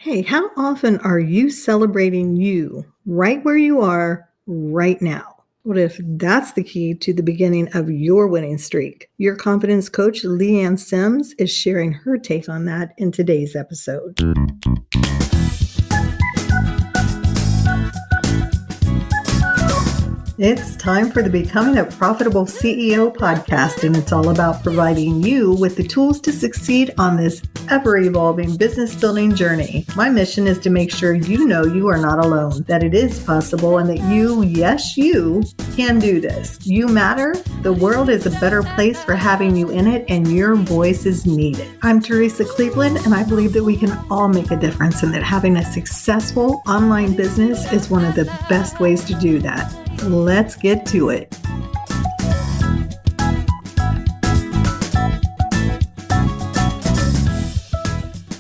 Hey, how often are you celebrating you right where you are right now? What if that's the key to the beginning of your winning streak? Your confidence coach, LeeAnn Sims, is sharing her take on that in today's episode. It's time for the Becoming a Profitable CEO podcast, and it's all about providing you with the tools to succeed on this ever-evolving business-building journey. My mission is to make sure you know you are not alone, that it is possible, and that you, yes, you, can do this. You matter. The world is a better place for having you in it, and your voice is needed. I'm Teresa Cleveland, and I believe that we can all make a difference, and that having a successful online business is one of the best ways to do that. Let's get to it.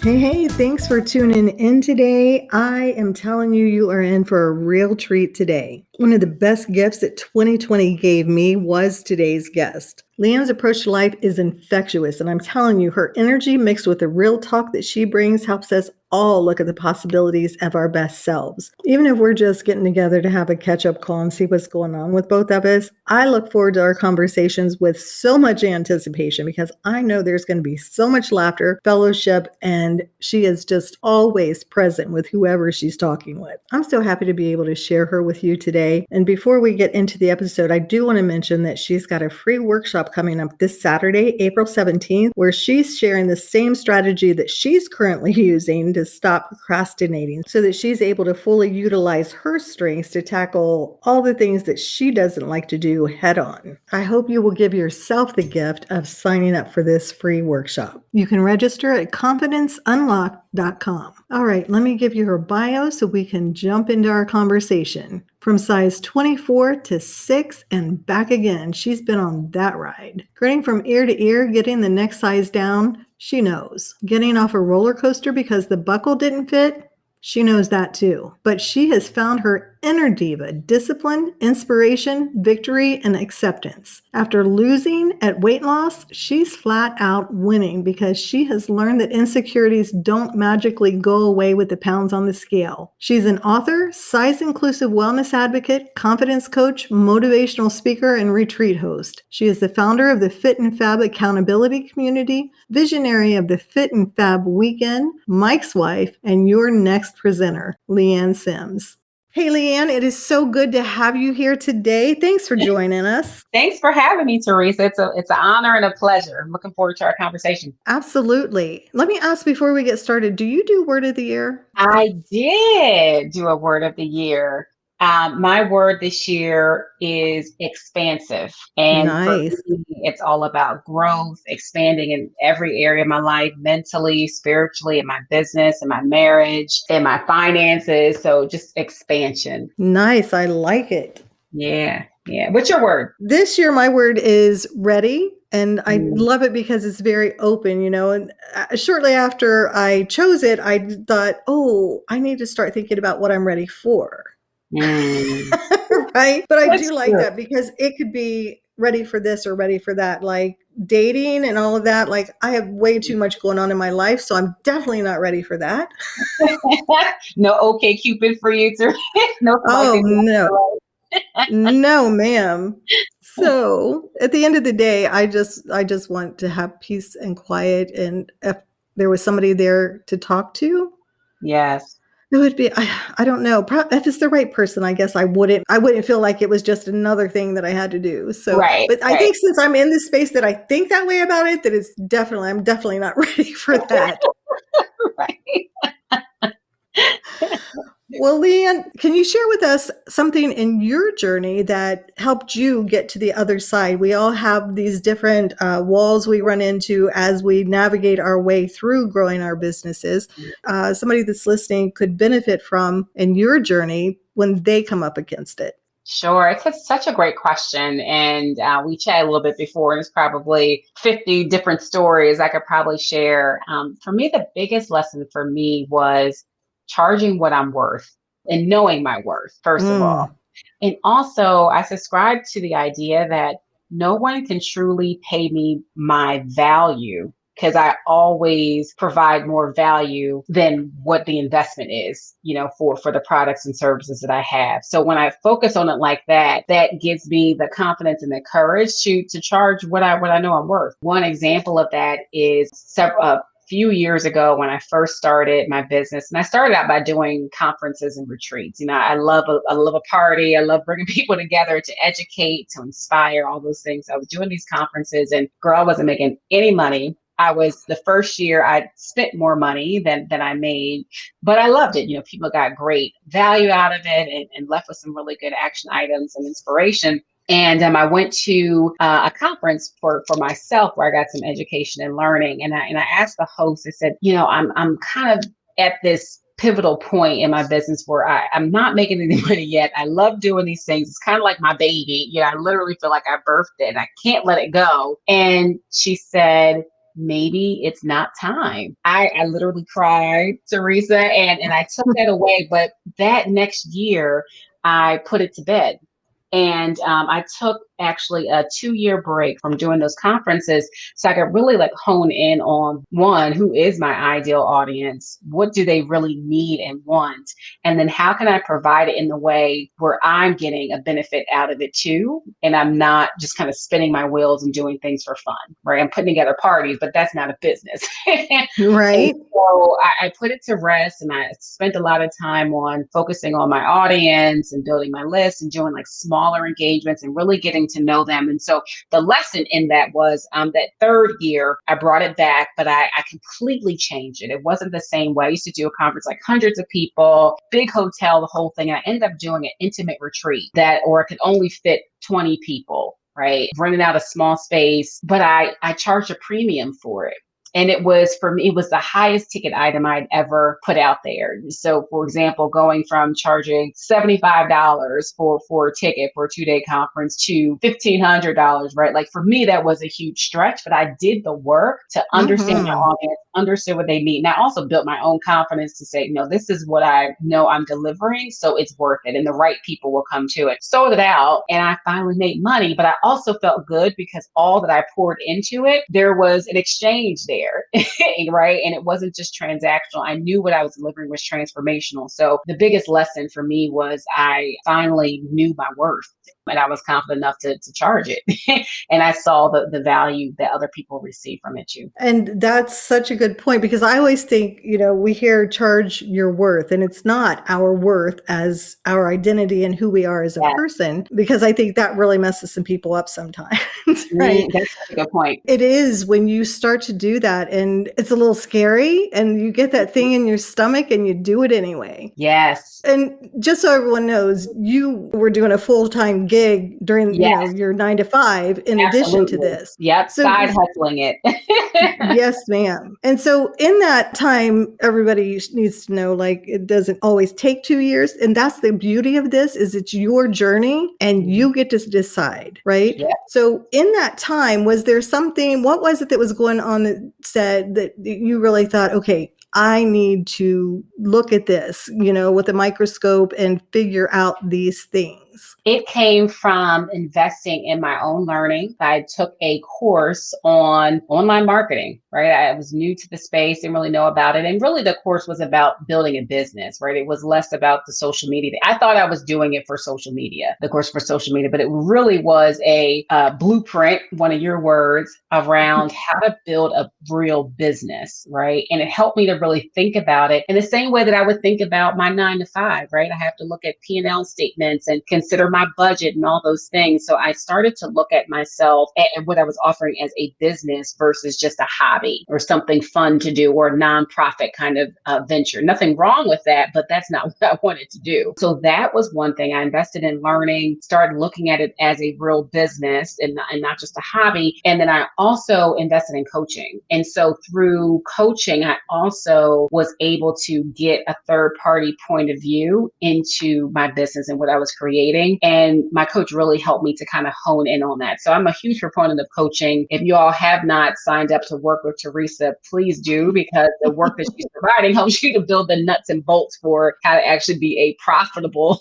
Hey, thanks for tuning in today. I am telling you, you are in for a real treat today. One of the best gifts that 2020 gave me was today's guest. LeeAnn's approach to life is infectious, and I'm telling you, her energy mixed with the real talk that she brings helps us all look at the possibilities of our best selves. Even if we're just getting together to have a catch-up call and see what's going on with both of us, I look forward to our conversations with so much anticipation because I know there's going to be so much laughter, fellowship, and she is just always present with whoever she's talking with. I'm so happy to be able to share her with you today. And before we get into the episode, I do want to mention that she's got a free workshop coming up this Saturday, April 17th, where she's sharing the same strategy that she's currently using to stop procrastinating so that she's able to fully utilize her strengths to tackle all the things that she doesn't like to do head on. I hope you will give yourself the gift of signing up for this free workshop. You can register at confidenceunlocked.com. All right, let me give you her bio so we can jump into our conversation. From size 24 to 6 and back again, she's been on that ride. Grinning from ear to ear, getting the next size down, she knows. Getting off a roller coaster because the buckle didn't fit, she knows that too. But she has found her inner diva, discipline, inspiration, victory, and acceptance. After losing at weight loss, she's flat out winning because she has learned that insecurities don't magically go away with the pounds on the scale. She's an author, size-inclusive wellness advocate, confidence coach, motivational speaker, and retreat host. She is the founder of the Fit and Fab accountability community, visionary of the Fit and Fab weekend, Mike's wife, and your next presenter, LeeAnn Sims. Hey, LeeAnn, it is so good to have you here today. Thanks for joining us. Thanks for having me, Teresa. It's an honor and a pleasure. I'm looking forward to our conversation. Absolutely. Let me ask before we get started, do you do word of the year? I did do a word of the year. My word this year is expansive. And for Nice. me, it's all about growth, expanding in every area of my life, mentally, spiritually, in my business, in my marriage, in my finances. So just expansion. Nice. I like it. Yeah. Yeah. What's your word? This year, my word is ready. And I Mm. love it because it's very open, and shortly after I chose it, I thought, oh, I need to start thinking about what I'm ready for. Mm. Right? But I That's do like true. that because it could be ready for this or ready for that, like dating and all of that. Like I have way too much going on in my life, so I'm definitely not ready for that. No okay Cupid for you to no Oh, smoking. no. No, ma'am. So at the end of the day, I just want to have peace and quiet. And if there was somebody there to talk to, Yes. it would be, I don't know. If it's the right person, I guess I wouldn't feel like it was just another thing that I had to do. So, Right. but I think since I'm in this space that I think that way about it, that I'm definitely not ready for that. Right. Well, LeeAnn, can you share with us something in your journey that helped you get to the other side? We all have these different walls we run into as we navigate our way through growing our businesses. Somebody that's listening could benefit from in your journey when they come up against it. Sure. Such a great question. And we chatted a little bit before, and there's probably 50 different stories I could probably share. For me, the biggest lesson for me was charging what I'm worth and knowing my worth, first of all. And also, I subscribe to the idea that no one can truly pay me my value because I always provide more value than what the investment is, for the products and services that I have. So when I focus on it like that, that gives me the confidence and the courage to charge what I know I'm worth. One example of that is several few years ago when I first started my business, and I started out by doing conferences and retreats. I love a party. I love bringing people together to educate, to inspire, all those things. I was doing these conferences, and girl, I wasn't making any money. I was the first year I spent more money than I made, but I loved it. People got great value out of it and left with some really good action items and inspiration. And I went to a conference for myself where I got some education and learning. And I asked the host, I said, I'm kind of at this pivotal point in my business where I'm not making any money yet. I love doing these things. It's kind of like my baby. I literally feel like I birthed it. I can't let it go. And she said, maybe it's not time. I literally cried, Teresa, and I took that away. But that next year, I put it to bed. And I took actually a 2-year break from doing those conferences so I could really hone in on, one, who is my ideal audience? What do they really need and want? And then how can I provide it in the way where I'm getting a benefit out of it too? And I'm not just kind of spinning my wheels and doing things for fun, right? I'm putting together parties, but that's not a business. Right. And so I put it to rest, and I spent a lot of time on focusing on my audience and building my list and doing smaller engagements and really getting to know them. And so the lesson in that was that third year, I brought it back, but I completely changed it. It wasn't the same way. I used to do a conference hundreds of people, big hotel, the whole thing. I ended up doing an intimate retreat or it could only fit 20 people, right? Renting out a small space, but I charged a premium for it. And it was, for me, it was the highest ticket item I'd ever put out there. So, for example, going from charging $75 for a ticket for a 2-day conference to $1,500, right? For me, that was a huge stretch, but I did the work to understand my audience, understood what they need. And I also built my own confidence to say, no, this is what I know I'm delivering, so it's worth it. And the right people will come to it. Sold it out, and I finally made money, but I also felt good because all that I poured into it, there was an exchange there. Right? And it wasn't just transactional. I knew what I was delivering was transformational. So the biggest lesson for me was I finally knew my worth, and I was confident enough to charge it. And I saw the value that other people receive from it too. And that's such a good point, because I always think, we hear charge your worth, and it's not our worth as our identity and who we are as a Yeah. person, because I think that really messes some people up sometimes, right? That's a good point. It is when you start to do that, and it's a little scary, and you get that thing in your stomach and you do it anyway. Yes. And just so everyone knows, you were doing a full-time gig during Yes. your 9 to 5 in addition to Absolutely. this. Yep. So Side hustling it. yes, ma'am. And so in that time, everybody needs to know, it doesn't always take 2 years. And that's the beauty of this, is it's your journey and you get to decide, right? Yeah. So in that time, was there something, what was it that was going on that said that you really thought, okay, I need to look at this, with a microscope and figure out these things? It came from investing in my own learning. I took a course on online marketing, right? I was new to the space, didn't really know about it. And really the course was about building a business, right? It was less about the social media. I thought I was doing it for social media, the course for social media, but it really was a blueprint, one of your words, around how to build a real business, right? And it helped me to really think about it in the same way that I would think about my 9 to 5, right? I have to look at P&L statements and consider my budget and all those things. So I started to look at myself and what I was offering as a business versus just a hobby or something fun to do or a nonprofit kind of venture. Nothing wrong with that, but that's not what I wanted to do. So that was one thing. I invested in learning, started looking at it as a real business and not just a hobby. And then I also invested in coaching. And so through coaching, I also was able to get a third party point of view into my business and what I was creating. creating. And my coach really helped me to kind of hone in on that. So I'm a huge proponent of coaching. If you all have not signed up to work with Teresa, please do, because the work that she's providing helps you to build the nuts and bolts for how to actually be a profitable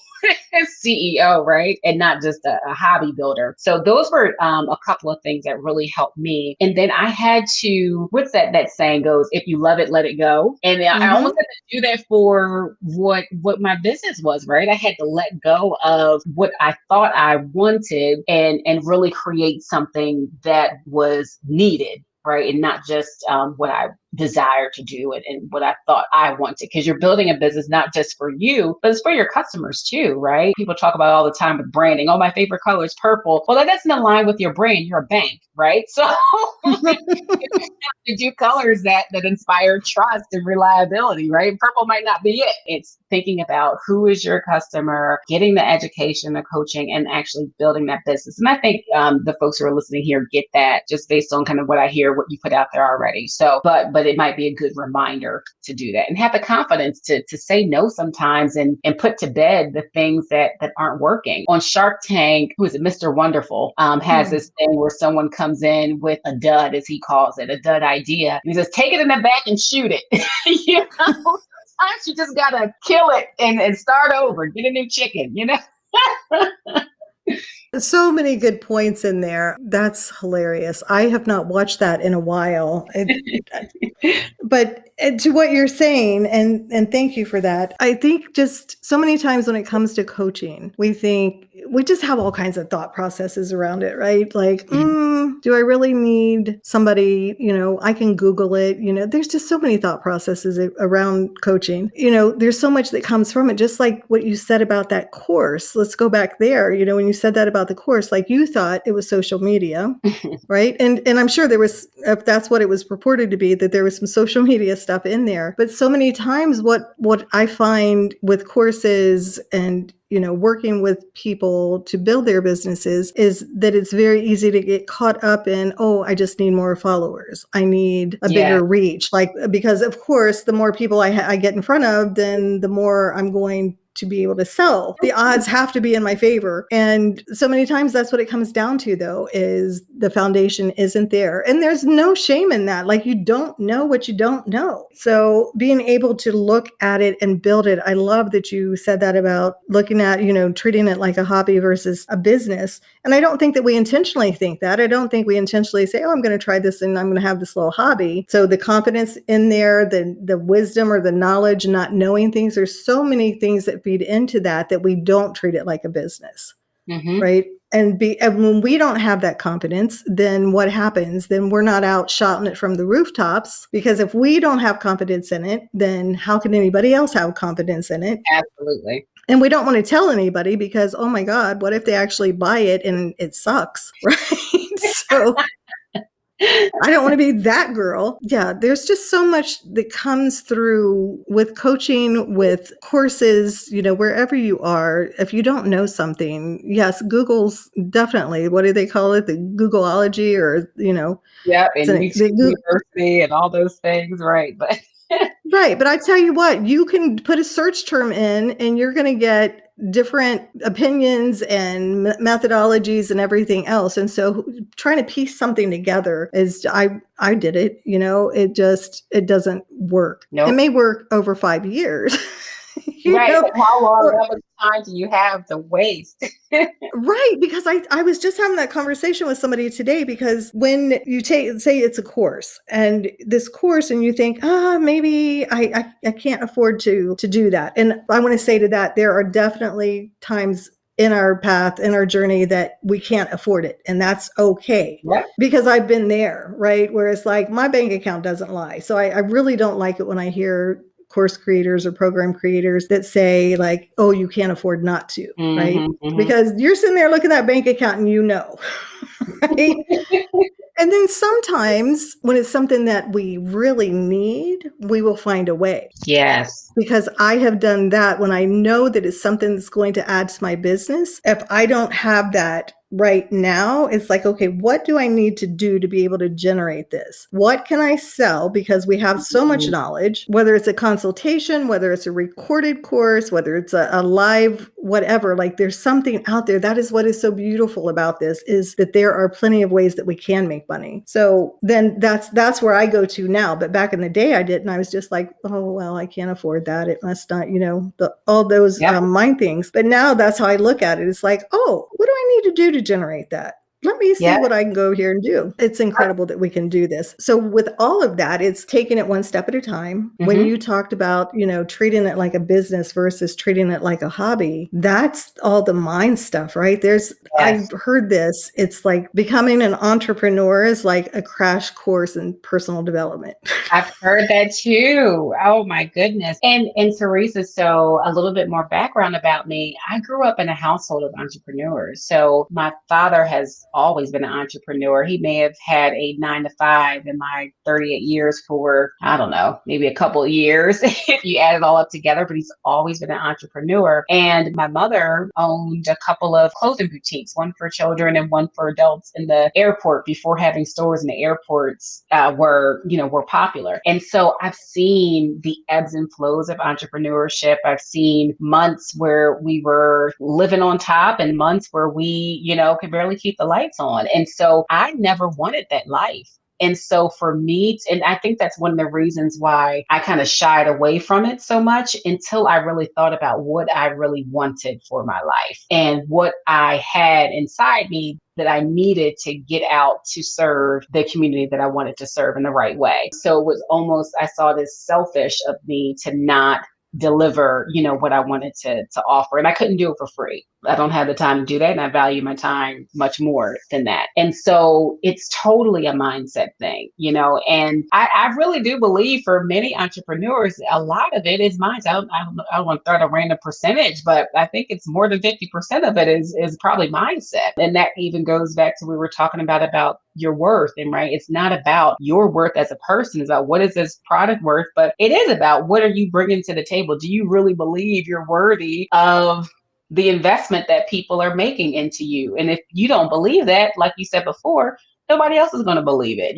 CEO, right? And not just a hobby builder. So those were a couple of things that really helped me. And then I had to, what's that saying goes, if you love it, let it go. And I almost had to do that for what my business was, right? I had to let go of what I thought I wanted and really create something that was needed, right? And not just what I desire to do and what I thought I wanted. Because you're building a business not just for you, but it's for your customers too, right? People talk about all the time with branding. Oh, my favorite color is purple. Well, that doesn't align with your brand. You're a bank, right? So you have to do colors that inspire trust and reliability, right? Purple might not be it. It's thinking about who is your customer, getting the education, the coaching, and actually building that business. And I think the folks who are listening here get that just based on kind of what I hear, what you put out there already. So, but it might be a good reminder to do that and have the confidence to say no sometimes and put to bed the things that aren't working. On Shark Tank, who is it, Mr. Wonderful, has this thing where someone comes in with a dud, as he calls it, a dud idea. And he says, take it in the back and shoot it. You know? Sometimes you just gotta kill it and start over, get a new chicken, you know? So many good points in there. That's hilarious. I have not watched that in a while. But to what you're saying, and thank you for that. I think just so many times when it comes to coaching, we just have all kinds of thought processes around it, right? Like, do I really need somebody? I can Google it. There's just so many thought processes around coaching. There's so much that comes from it. Just like what you said about that course. Let's go back there. When you said that about the course, like you thought it was social media, right? And I'm sure there was, if that's what it was purported to be, that there was some social media stuff in there. But so many times what I find with courses and working with people to build their businesses is that it's very easy to get caught up in, oh, I just need more followers. I need a bigger reach. Because of course, the more people I get in front of, then the more I'm going to be able to sell. The odds have to be in my favor. And so many times that's what it comes down to, though, is the foundation isn't there. And there's no shame in that. Like, you don't know what you don't know. So being able to look at it and build it. I love that you said that about looking at, treating it like a hobby versus a business. And I don't think that we intentionally think that. I don't think we intentionally say, oh, I'm going to try this and I'm going to have this little hobby. So the confidence in there, the wisdom or the knowledge, not knowing things, there's so many things that feed into that we don't treat it like a business, right? And when we don't have that confidence, then what happens? Then we're not out shouting it from the rooftops, because if we don't have confidence in it, then how can anybody else have confidence in it? Absolutely. And we don't want to tell anybody because, oh my God, what if they actually buy it and it sucks, right? So I don't want to be that girl. Yeah, there's just so much that comes through with coaching, with courses, wherever you are. If you don't know something, yes, Google's definitely, what do they call it? The Googleology or, Yep, and university and all those things, right? But right. But I tell you what, you can put a search term in and you're going to get different opinions and methodologies and everything else. And so trying to piece something together is, I did it, it doesn't work. Nope. It may work over 5 years. Right. But how long time do you have to waste? Right. Because I was just having that conversation with somebody today, because when you say it's a course and you think, maybe I can't afford to do that. And I want to say to that, there are definitely times in our path, in our journey, that we can't afford it. And that's okay. Yep. Because I've been there, right? Where it's like, my bank account doesn't lie. So I really don't like it when I hear course creators or program creators that say like, oh, you can't afford not to, right? Because you're sitting there looking at that bank account and right? And then sometimes when it's something that we really need, we will find a way. Yes. Because I have done that when I know that it's something that's going to add to my business. If I don't have that right now, it's like, okay, what do I need to do to be able to generate this? What can I sell? Because we have so much Mhm. knowledge, whether it's a consultation, whether it's a recorded course, whether it's a live, whatever, like there's something out there. That is what is so beautiful about this, is that there are plenty of ways that we can make money. So then that's where I go to now. But back in the day, I didn't. I was just like, oh, well, I can't afford that. It must not, all those Yep. mind things. But now that's how I look at it. It's like, oh, what do I need to do to generate that? Let me see Yep. what I can go here and do. It's incredible that we can do this. So with all of that, it's taking it one step at a time. When Hmm. you talked about, treating it like a business versus treating it like a hobby, that's all the mind stuff, right? I've Yes. heard this. It's like becoming an entrepreneur is like a crash course in personal development. I've heard that too. Oh my goodness. And Teresa, so a little bit more background about me. I grew up in a household of entrepreneurs. So my father has always been an entrepreneur. He may have had a 9 to 5 in my 38 years for, I don't know, maybe a couple of years if you add it all up together, but he's always been an entrepreneur. And my mother owned a couple of clothing boutiques, one for children and one for adults in the airport before having stores in the airports were popular. And so I've seen the ebbs and flows of entrepreneurship. I've seen months where we were living on top and months where we, could barely keep the lights on. And so I never wanted that life. And so for me, and I think that's one of the reasons why I kind of shied away from it so much until I really thought about what I really wanted for my life and what I had inside me that I needed to get out to serve the community that I wanted to serve in the right way. So it was almost, I saw this selfish of me to not deliver, what I wanted to offer. And I couldn't do it for free. I don't have the time to do that. And I value my time much more than that. And so it's totally a mindset thing, and I really do believe for many entrepreneurs, a lot of it is mindset. I don't want to throw out a random percentage, but I think it's more than 50% of it is probably mindset. And that even goes back to we were talking about your worth. And right, it's not about your worth as a person, it's about what is this product worth, but it is about what are you bringing to the table. Do you really believe you're worthy of the investment that people are making into you? And if you don't believe that, like you said before, nobody else is going to believe it,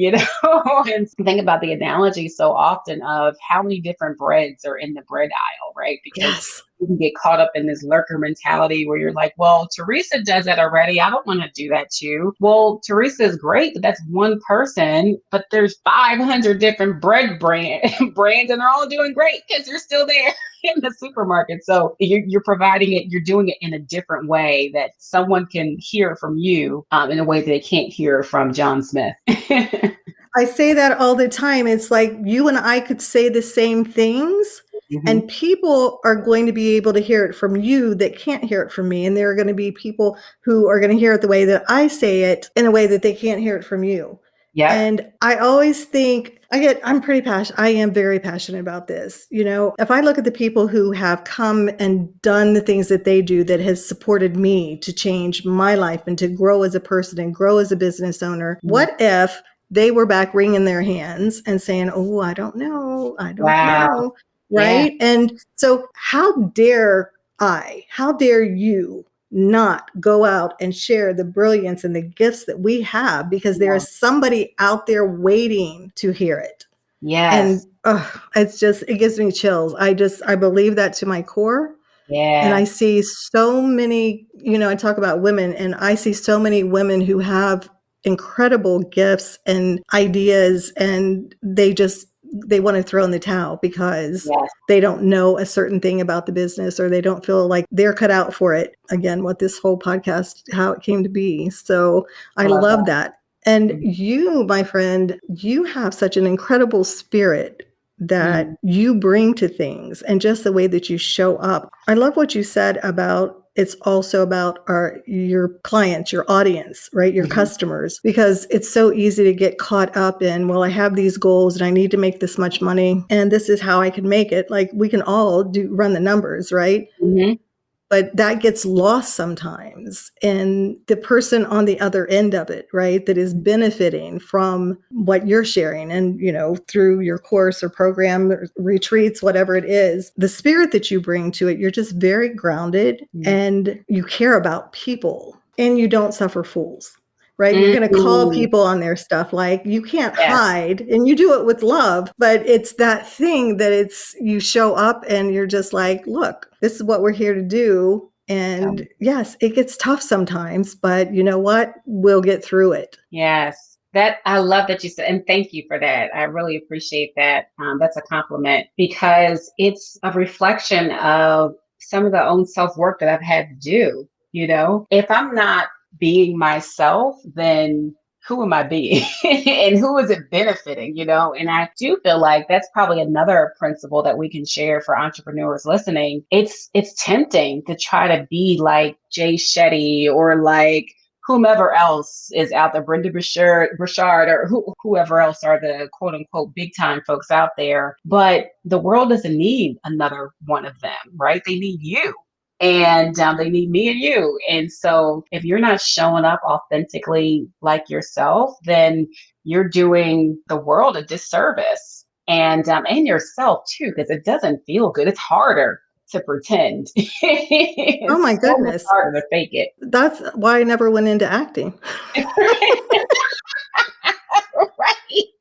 And think about the analogy so often of how many different breads are in the bread aisle, right? Because Yes. you can get caught up in this lurker mentality where you're like, well, Teresa does that already. I don't want to do that too. Well, Teresa is great, but that's one person, but there's 500 different bread brands and they're all doing great because you're still there in the supermarket. So you're providing it, you're doing it in a different way that someone can hear from you in a way that they can't hear from John Smith. I say that all the time. It's like you and I could say the same things, Hmm. and people are going to be able to hear it from you that can't hear it from me. And there are going to be people who are going to hear it the way that I say it in a way that they can't hear it from you. Yep. And I always think I'm pretty passionate. I am very passionate about this. If I look at the people who have come and done the things that they do that has supported me to change my life and to grow as a person and grow as a business owner, what if they were back wringing their hands and saying, oh, I don't know. I don't Wow. know. Yeah. Right. And so how dare you not go out and share the brilliance and the gifts that we have, because there Yeah. is somebody out there waiting to hear it. And Yes. it gives me chills. I believe that to my core. And Yeah. I see so many, I talk about women, and I see so many women who have incredible gifts and ideas, and they want to throw in the towel because Yes. they don't know a certain thing about the business, or they don't feel like they're cut out for it. Again, what this whole podcast, how it came to be. So I I love love that. that. And Mhm. you, my friend, you have such an incredible spirit that Mhm. you bring to things, and just the way that you show up. I love what you said about it's also about your clients, your audience, right? Your Mhm. customers, because it's so easy to get caught up in, well, I have these goals and I need to make this much money and this is how I can make it. Like we can all run the numbers, right? Mhm. But that gets lost sometimes. And the person on the other end of it, right, that is benefiting from what you're sharing and, through your course or program, or retreats, whatever it is, the spirit that you bring to it, you're just very grounded Mhm. and you care about people. And you don't suffer fools, right? You're going to call Mm, people on their stuff. Like you can't yes. hide, and you do it with love, but it's that thing that it's you show up and you're just like, look, this is what we're here to do. And yes, it gets tough sometimes, but you know what? We'll get through it. Yes, that I love that you said, and thank you for that. I really appreciate that. That's a compliment because it's a reflection of some of the own self work that I've had to do. If I'm not being myself, then who am I being and who is it benefiting? And I do feel like that's probably another principle that we can share for entrepreneurs listening. It's tempting to try to be like Jay Shetty or like whomever else is out there, Brenda Burchard or whoever else are the quote unquote big time folks out there. But the world doesn't need another one of them, right? They need you. And they need me and you. And so if you're not showing up authentically like yourself, then you're doing the world a disservice and yourself too, because it doesn't feel good. It's harder to pretend. Oh my It's so much goodness. harder to fake it. That's why I never went into acting. Right.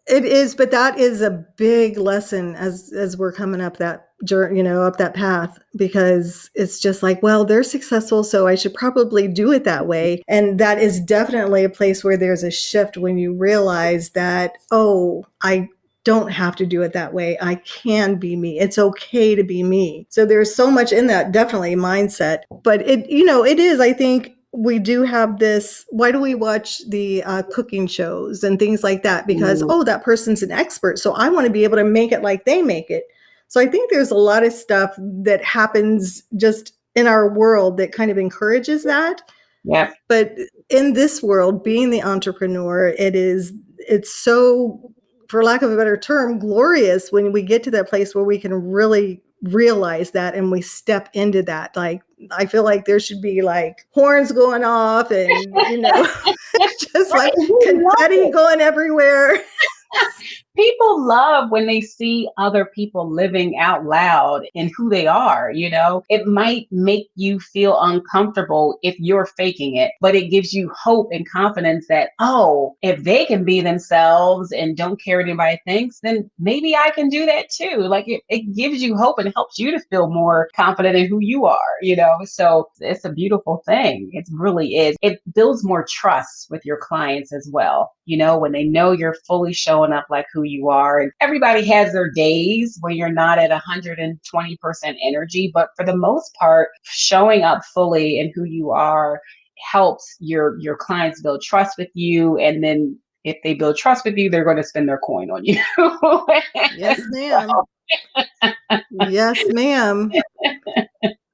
It is, but that is a big lesson as we're coming up that journey, up that path, because it's just like, well, they're successful, so I should probably do it that way. And that is definitely a place where there's a shift when you realize that, oh, I don't have to do it that way. I can be me. It's okay to be me. So there's so much in that, definitely mindset. But it is, I think we do have this. Why do we watch the cooking shows and things like that? Because, Mm, oh, that person's an expert. So I want to be able to make it like they make it. So I think there's a lot of stuff that happens just in our world that kind of encourages that. yep. But in this world, being the entrepreneur, it's so, for lack of a better term, glorious when we get to that place where we can really realize that and we step into that. Like, I feel like there should be like horns going off and, just Right. like We love confetti it. going everywhere. People love when they see other people living out loud in who they are. It might make you feel uncomfortable if you're faking it, but it gives you hope and confidence that, oh, if they can be themselves and don't care what anybody thinks, then maybe I can do that too. Like it gives you hope and helps you to feel more confident in who you are. So it's a beautiful thing. It really is. It builds more trust with your clients as well. When they know you're fully showing up like who you are. And everybody has their days when you're not at 120% energy, but for the most part, showing up fully in who you are helps your clients build trust with you. And then if they build trust with you, they're going to spend their coin on you. Yes, ma'am. Yes, ma'am.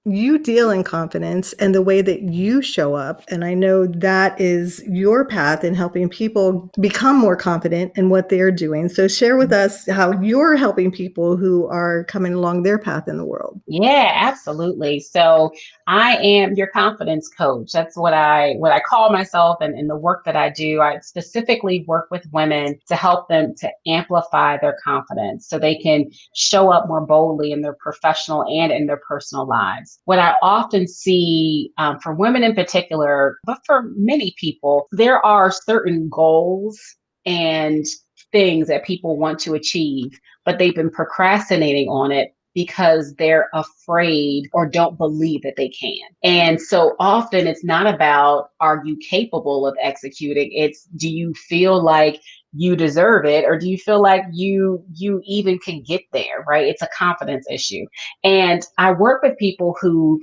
You deal in confidence and the way that you show up. And I know that is your path in helping people become more confident in what they're doing. So share with us how you're helping people who are coming along their path in the world. Yeah, absolutely. So I am your confidence coach. That's what I call myself, and in the work that I do, I specifically work with women to help them to amplify their confidence so they can show up more boldly in their professional and in their personal lives. What I often see for women in particular, but for many people, there are certain goals and things that people want to achieve, but they've been procrastinating on it because they're afraid or don't believe that they can. And so often it's not about, are you capable of executing? It's, do you feel like you deserve it, or do you feel like you even can get there, right? It's a confidence issue. And I work with people who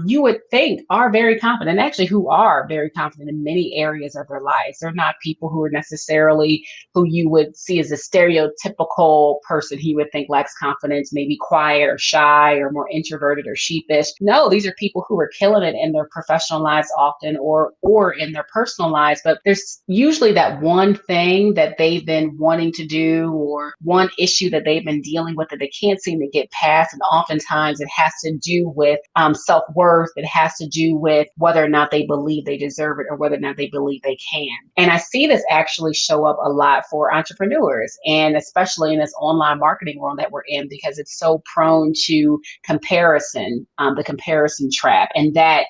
you would think are very confident, actually who are very confident in many areas of their lives. They're not people who are necessarily who you would see as a stereotypical person who you would think lacks confidence, maybe quiet or shy or more introverted or sheepish. No, these are people who are killing it in their professional lives often or in their personal lives. But there's usually that one thing that they've been wanting to do or one issue that they've been dealing with that they can't seem to get past. And oftentimes it has to do with self-worth. It has to do with whether or not they believe they deserve it or whether or not they believe they can. And I see this actually show up a lot for entrepreneurs, and especially in this online marketing world that we're in, because it's so prone to comparison, the comparison trap, and that,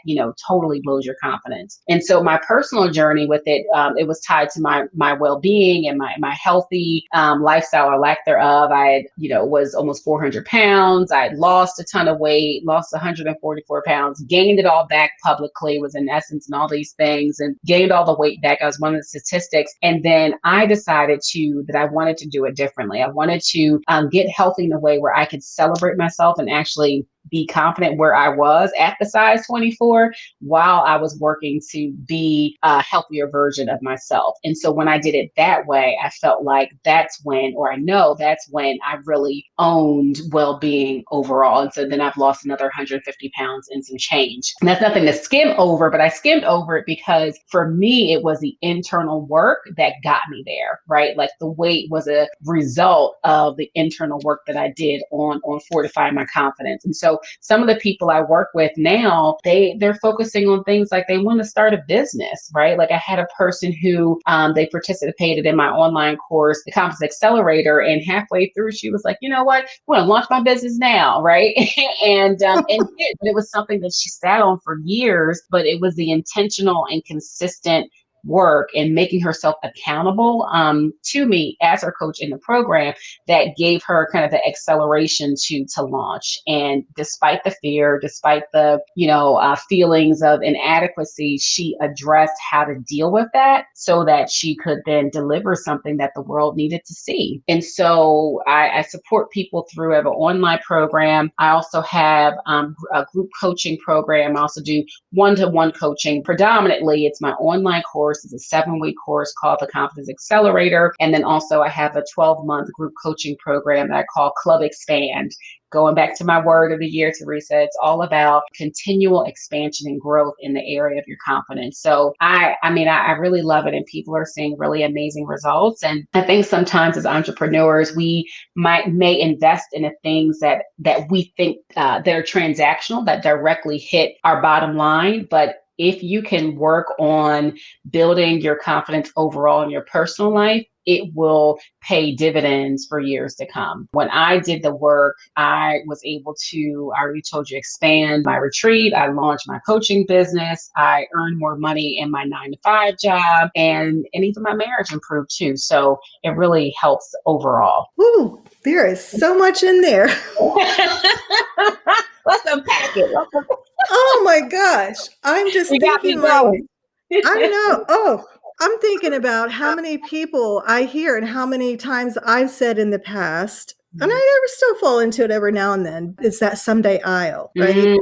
totally blows your confidence. And so my personal journey with it, it was tied to my well-being and my healthy lifestyle or lack thereof. I had, was almost 400 pounds. I had lost a ton of weight, lost 144 pounds, gained it all back publicly, was in essence and all these things, and gained all the weight back. I was one of the statistics. And then I decided that I wanted to do it differently. I wanted to get healthy in a way where I could celebrate myself and actually be confident where I was at the size 24 while I was working to be a healthier version of myself. And so when I did it that way, I felt like that's when I really owned well-being overall. And so then I've lost another 150 pounds and some change. And that's nothing to skim over, but I skimmed over it because for me, it was the internal work that got me there, right? Like the weight was a result of the internal work that I did on fortifying my confidence. And so some of the people I work with now, they're focusing on things like they want to start a business, right? Like I had a person who they participated in my online course, the Confidence Accelerator, and halfway through she was like, you know what, I'm going to launch my business now, right? and it was something that she sat on for years, but it was the intentional and consistent work and making herself accountable to me as her coach in the program that gave her kind of the acceleration to launch. And despite the fear, despite the feelings of inadequacy, she addressed how to deal with that so that she could then deliver something that the world needed to see. And so I support people through an online program. I also have a group coaching program. I also do one-to-one coaching. Predominantly, it's my online course. It's a 7-week course called the Confidence Accelerator. And then also I have a 12-month group coaching program that I call Club Expand. Going back to my word of the year, Teresa, it's all about continual expansion and growth in the area of your confidence. So I really love it, and people are seeing really amazing results. And I think sometimes as entrepreneurs, we may invest in the things that we think that are transactional, that directly hit our bottom line. But if you can work on building your confidence overall in your personal life, it will pay dividends for years to come. When I did the work, I was able to, I already told you, expand my retreat. I launched my coaching business. I earned more money in my 9-to-5 job, and even my marriage improved too. So it really helps overall. Ooh, there is so much in there. Let's unpack it. Oh my gosh. I'm just thinking like, I know. Oh, I'm thinking about how many people I hear and how many times I've said in the past, and I never still fall into it every now and then. It's that someday I'll, right?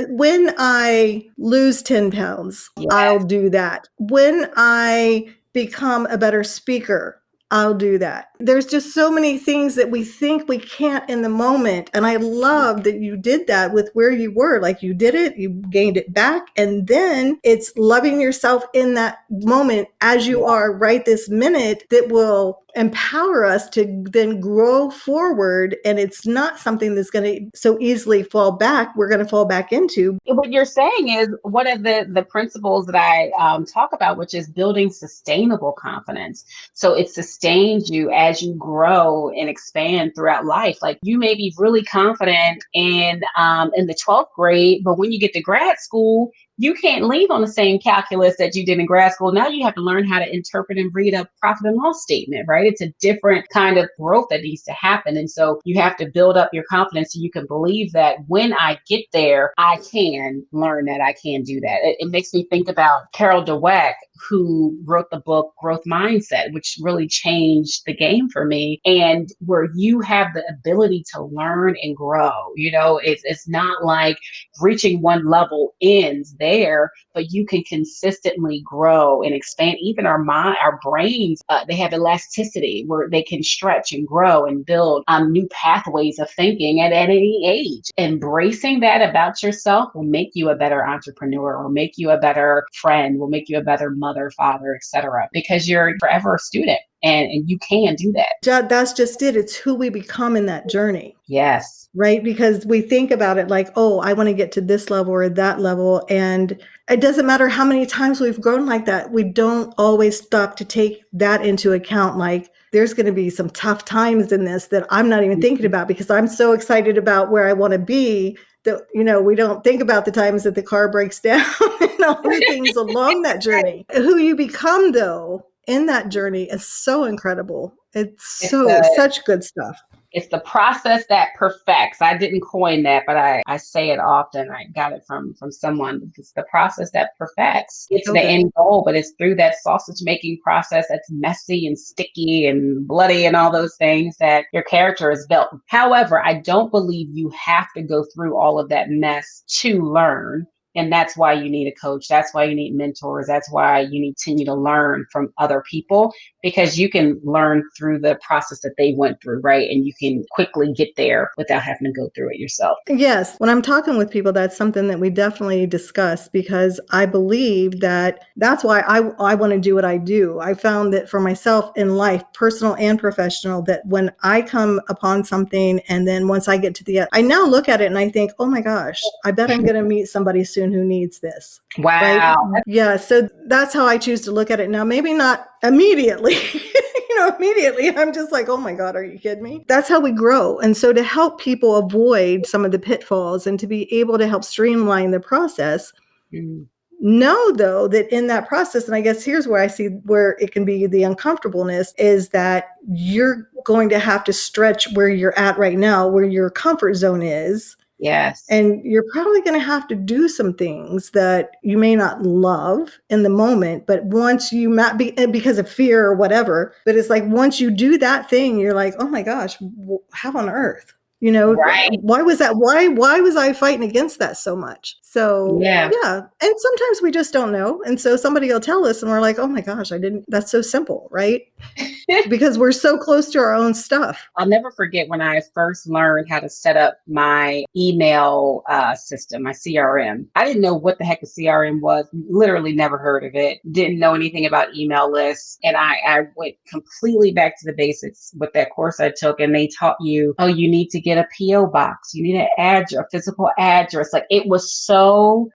When I lose 10 pounds, yes, I'll do that. When I become a better speaker, I'll do that. There's just so many things that we think we can't in the moment. And I love that you did that with where you were. Like you did it, you gained it back. And then it's loving yourself in that moment as you are right this minute that will empower us to then grow forward. And it's not something that's going to so easily fall back. We're going to fall back into. What you're saying is one of the principles that I talk about, which is building sustainable confidence. So it sustains you as you grow and expand throughout life. Like you may be really confident in the 12th grade, but when you get to grad school, you can't leave on the same calculus that you did in grad school. Now you have to learn how to interpret and read a profit and loss statement, right? It's a different kind of growth that needs to happen. And so you have to build up your confidence so you can believe that when I get there, I can learn that I can do that. It makes me think about Carol Dweck, who wrote the book Growth Mindset, which really changed the game for me. And where you have the ability to learn and grow, it's not like reaching one level ends there, but you can consistently grow and expand. Even our mind, our brains, they have elasticity where they can stretch and grow and build new pathways of thinking at any age. Embracing that about yourself will make you a better entrepreneur, will make you a better friend, will make you a better mother, mother, father, etc., because you're forever a student and you can do that. That's just it. It's who we become in that journey. Yes. Right? Because we think about it like, oh, I want to get to this level or that level. And it doesn't matter how many times we've grown like that. We don't always stop to take that into account. Like, there's going to be some tough times in this that I'm not even thinking about because I'm so excited about where I want to be that, we don't think about the times that the car breaks down and all the things along that journey. Who you become, though, in that journey is so incredible. It's such good stuff. It's the process that perfects. I didn't coin that, but I say it often. I got it from someone. It's the process that perfects. It's the end goal, but it's through that sausage making process that's messy and sticky and bloody and all those things that your character is built. However, I don't believe you have to go through all of that mess to learn. And that's why you need a coach. That's why you need mentors. That's why you need to continue to learn from other people, because you can learn through the process that they went through, right? And you can quickly get there without having to go through it yourself. Yes. When I'm talking with people, that's something that we definitely discuss because I believe that's why I want to do what I do. I found that for myself in life, personal and professional, that when I come upon something and then once I get to the end, I now look at it and I think, oh my gosh, I bet I'm going to meet somebody soon who needs this. Wow. Right? Yeah. So that's how I choose to look at it now. Maybe not immediately. Immediately I'm just like, oh my God, are you kidding me? That's how we grow. And so to help people avoid some of the pitfalls and to be able to help streamline the process, know though that in that process, and I guess here's where I see where it can be the uncomfortableness, is that you're going to have to stretch where you're at right now, where your comfort zone is. Yes. And you're probably going to have to do some things that you may not love in the moment, but once you might be because of fear or whatever, but it's like once you do that thing, you're like, oh my gosh, how on earth? Right. Why was that? Why was I fighting against that so much? So yeah. And sometimes we just don't know. And so somebody will tell us and we're like, oh my gosh, that's so simple, right? Because we're so close to our own stuff. I'll never forget when I first learned how to set up my email system, my CRM. I didn't know what the heck a CRM was, literally never heard of it, didn't know anything about email lists. And I went completely back to the basics with that course I took. And they taught you, oh, you need to get a PO box. You need an address, a physical address. Like it was so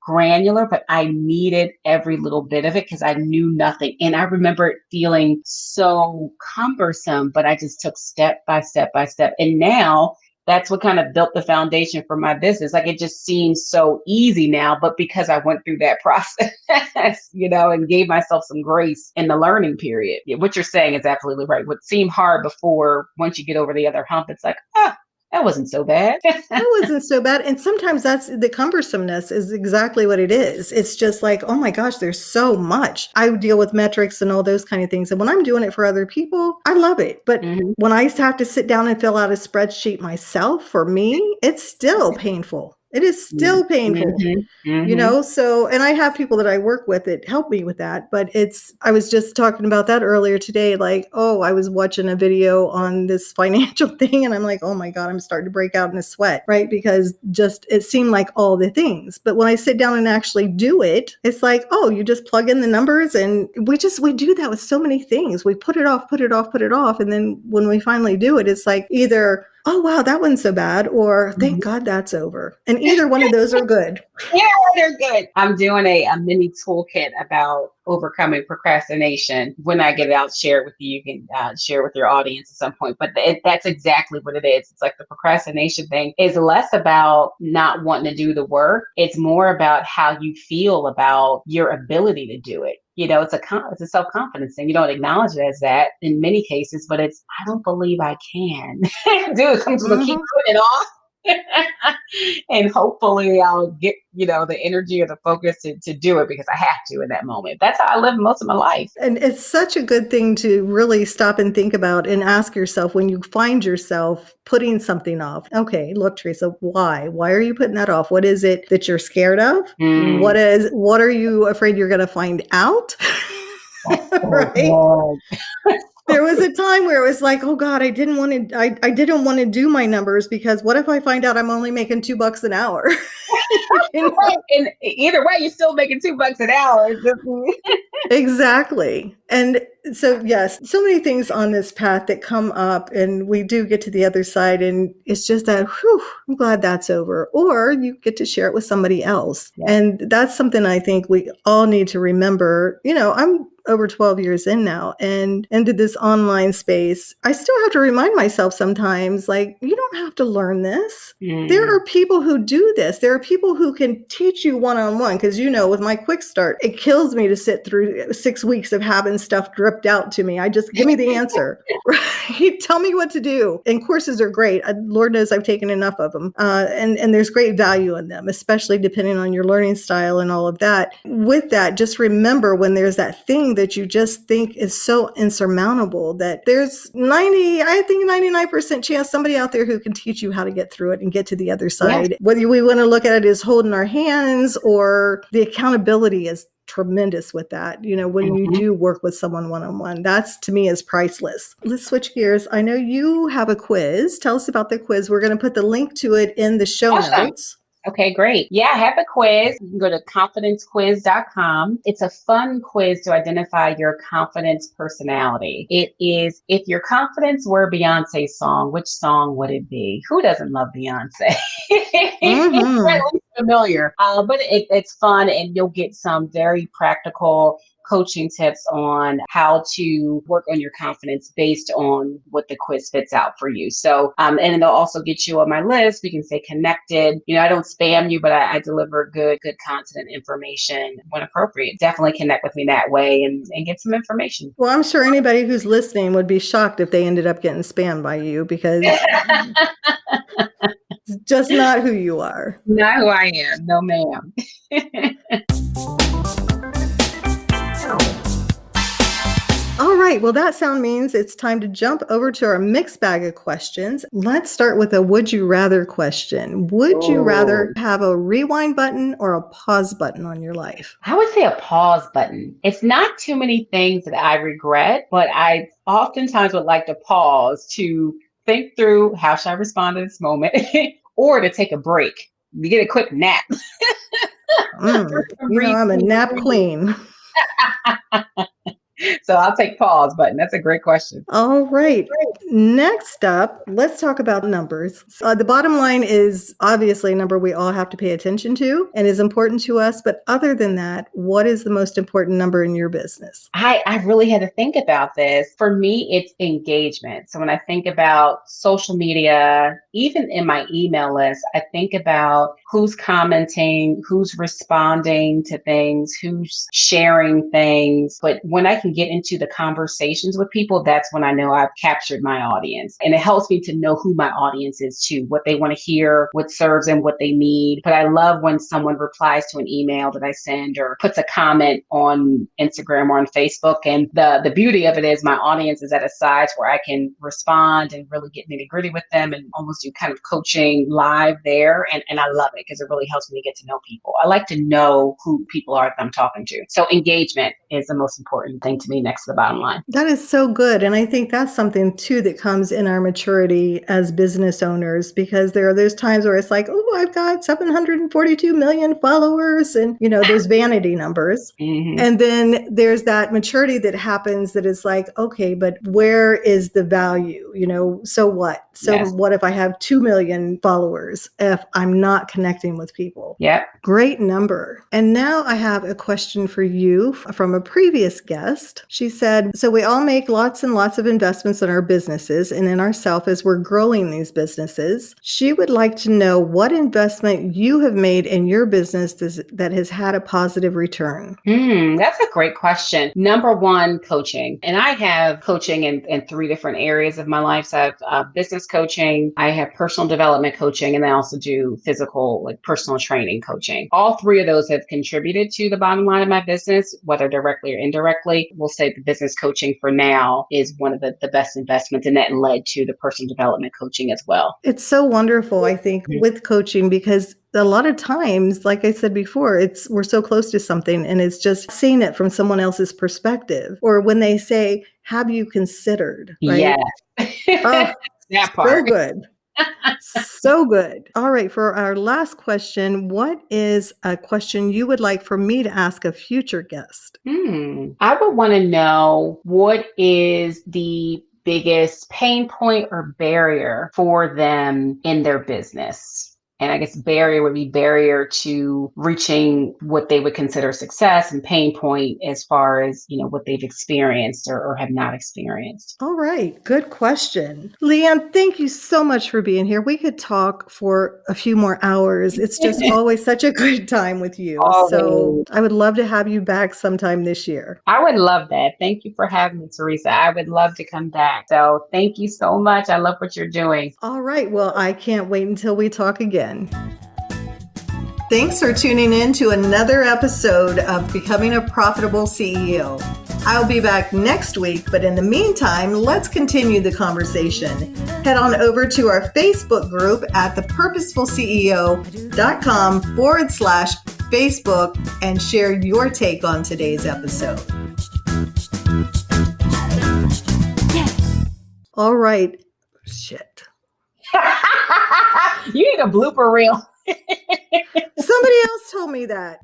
granular, but I needed every little bit of it because I knew nothing. And I remember it feeling so cumbersome, but I just took step by step by step. And now that's what kind of built the foundation for my business. Like it just seems so easy now, but because I went through that process, and gave myself some grace in the learning period. What you're saying is absolutely right. What seemed hard before, once you get over the other hump, it's like, that wasn't so bad. That wasn't so bad. And sometimes that's the cumbersomeness is exactly what it is. It's just like, oh my gosh, there's so much. I deal with metrics and all those kind of things. And when I'm doing it for other people, I love it. But when I have to sit down and fill out a spreadsheet myself, for me, it's still painful. It is still painful, so, and I have people that I work with that help me with that, but I was just talking about that earlier today. Like, I was watching a video on this financial thing and I'm like, oh my God, I'm starting to break out in a sweat, right? Because it seemed like all the things, but when I sit down and actually do it, it's like, you just plug in the numbers and we do that with so many things. We put it off. And then when we finally do it, it's like either, oh, wow, that wasn't so bad, or thank God that's over. And either one of those are good. Yeah, they're good. I'm doing a mini toolkit about overcoming procrastination. When I get it, I'll share it with you. You can share with your audience at some point. But that's exactly what it is. It's like the procrastination thing is less about not wanting to do the work. It's more about how you feel about your ability to do it. It's a self-confidence thing. You don't acknowledge it as that in many cases, but it's, I don't believe I can do it. I'm just going to keep putting it off. And hopefully I'll get, the energy or the focus to do it because I have to in that moment. That's how I live most of my life. And it's such a good thing to really stop and think about and ask yourself when you find yourself putting something off. Okay, look, Teresa, why? Why are you putting that off? What is it that you're scared of? What are you afraid you're going to find out? Right? There was a time where it was like, oh God, I didn't want to do my numbers because what if I find out I'm only making $2 an hour? You know? Right. And either way, you're still making $2 an hour. Exactly. And so, yes, so many things on this path that come up, and we do get to the other side, and it's just that, whew, I'm glad that's over. Or you get to share it with somebody else. Yeah. And that's something I think we all need to remember. I'm over 12 years in now and into this online space. I still have to remind myself sometimes, like, you don't have to learn this. There are people who do this. There are people who can teach you one-on-one. Because, with my quick start, it kills me to sit through 6 weeks of having stuff dripped out to me. I just give me the answer, right? Tell me what to do. And courses are great. Lord knows I've taken enough of them. And there's great value in them, especially depending on your learning style and all of that. With that, just remember when there's that thing that you just think is so insurmountable that there's 99% chance somebody out there who can teach you how to get through it and get to the other side. Yeah. Whether we want to look at it as holding our hands, or the accountability is tremendous with that. When you do work with someone one-on-one, that's, to me, is priceless. Let's switch gears. I know you have a quiz. Tell us about the quiz. We're going to put the link to it in the show notes. Okay, great. Yeah, I have a quiz. You can go to confidencequiz.com. It's a fun quiz to identify your confidence personality. It is, if your confidence were Beyonce's song, which song would it be? Who doesn't love Beyonce? It's at least familiar, but it's fun, and you'll get some very practical coaching tips on how to work on your confidence based on what the quiz spits out for you. So, and they'll also get you on my list. We can stay connected. I don't spam you, but I deliver good content and information when appropriate. Definitely connect with me that way and get some information. Well, I'm sure anybody who's listening would be shocked if they ended up getting spammed by you, because it's just not who you are. Not who I am. No, ma'am. All right. Well, that sound means it's time to jump over to our mixed bag of questions. Let's start with a would you rather question. Would you rather have a rewind button or a pause button on your life? I would say a pause button. It's not too many things that I regret, but I oftentimes would like to pause to think through how should I respond to this moment or to take a break, to get a quick nap. I'm a nap queen. So I'll take pause button. That's a great question. All right. Next up, let's talk about numbers. The bottom line is obviously a number we all have to pay attention to and is important to us. But other than that, what is the most important number in your business? I really had to think about this. For me, it's engagement. So when I think about social media, even in my email list, I think about who's commenting, who's responding to things, who's sharing things. But when I can get into the conversations with people, that's when I know I've captured my audience. And it helps me to know who my audience is too, what they want to hear, what serves them, what they need. But I love when someone replies to an email that I send or puts a comment on Instagram or on Facebook. And the beauty of it is my audience is at a size where I can respond and really get nitty gritty with them and almost do kind of coaching live there. And I love it because it really helps me to get to know people. I like to know who people are that I'm talking to. So engagement is the most important thing to me next to the bottom line. That is so good. And I think that's something too that comes in our maturity as business owners, because there are those times where it's like, oh, I've got 742 million followers and, those vanity numbers. And then there's that maturity that happens that is like, okay, but where is the value? So what? So what if I have 2 million followers if I'm not connecting with people? Yeah. Great number. And now I have a question for you from a previous guest. She said, so we all make lots and lots of investments in our businesses and in ourselves as we're growing these businesses. She would like to know what investment you have made in your business that has had a positive return. That's a great question. Number one, coaching. And I have coaching in 3 different areas of my life. So I have business coaching, I have personal development coaching, and I also do physical, personal training coaching. All 3 of those have contributed to the bottom line of my business, whether directly or indirectly. We'll say the business coaching for now is one of the best investments, and that led to the personal development coaching as well. It's so wonderful, I think, with coaching, because a lot of times, like I said before, we're so close to something and it's just seeing it from someone else's perspective. Or when they say, have you considered, Yes. right? Oh, That so part. good. So good. All right. For our last question, what is a question you would like for me to ask a future guest? I would want to know what is the biggest pain point or barrier for them in their business. And I guess barrier would be barrier to reaching what they would consider success, and pain point as far as, what they've experienced or have not experienced. All right. Good question. LeeAnn, thank you so much for being here. We could talk for a few more hours. It's just always such a good time with you. So Always. I would love to have you back sometime this year. I would love that. Thank you for having me, Teresa. I would love to come back. So thank you so much. I love what you're doing. All right. Well, I can't wait until we talk again. Thanks for tuning in to another episode of Becoming a Profitable CEO. I'll be back next week, but in the meantime, let's continue the conversation. Head on over to our Facebook group at thepurposefulceo.com/Facebook and share your take on today's episode. All right. Shit. You need a blooper reel. Somebody else told me that.